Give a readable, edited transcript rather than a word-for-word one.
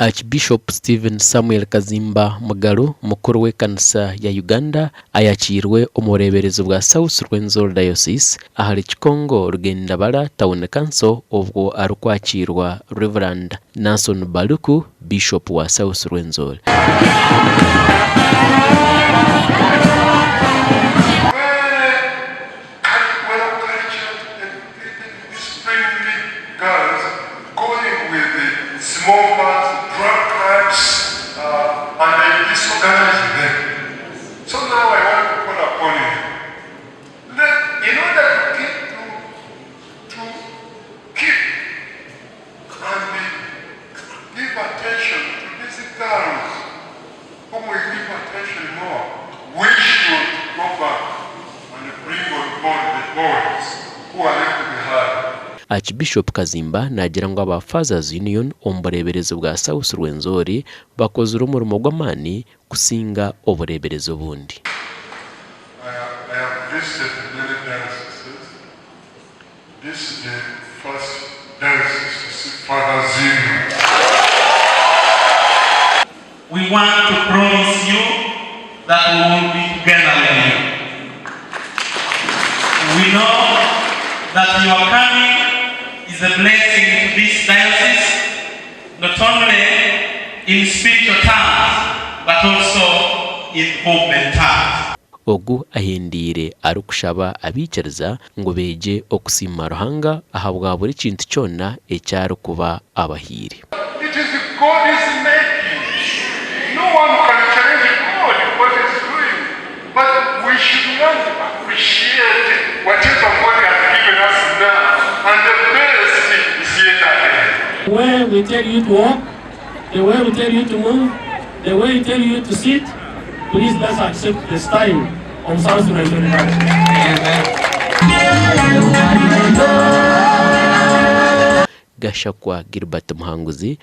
Archbishop Stephen Samuel Kaziiimba Mugaru mukuru w'ekanisa ya Uganda ayakirwe omureberezo bwa South Rwenzori Diocese ahari Kikongo Rugendabara Town Council obwo arukwakirwa Reverend Nason Baluku Bishop wa South Rwenzori. Small parts, drug types, and they disorganize them. So now I want to call upon you. In order to keep and give attention to these girls whom we give attention more, we should go back and bring on board the boys who are left behind. Archbishop Kaziiimba nagira ngo aba Fathers Union ombureberezo bwa South Rwenzori bakoze urumurimo gw'amani kusinga obureberezo bundi. I have visited many dioceses. This is the first diocese to see Fathers Union. We want to promise you that we will be together with you. We know that you are coming is a blessing to this diocese, not only in spiritual terms, but also in movement terms. Ogu ahindire arukushaba abicariza ngo beje okusima Ruhanga ahabwa buri kintu cyonna ecyaro kuba abahire. It is God is making. No one can challenge God what He's doing, but we should learn to appreciate whatever God has given us now, and the best is yet ahead. The way we tell you to walk, the way we tell you to move, the way we tell you to sit, please let's accept the style of South Rwenzori. Gashakwa Gilbert Muhanguzi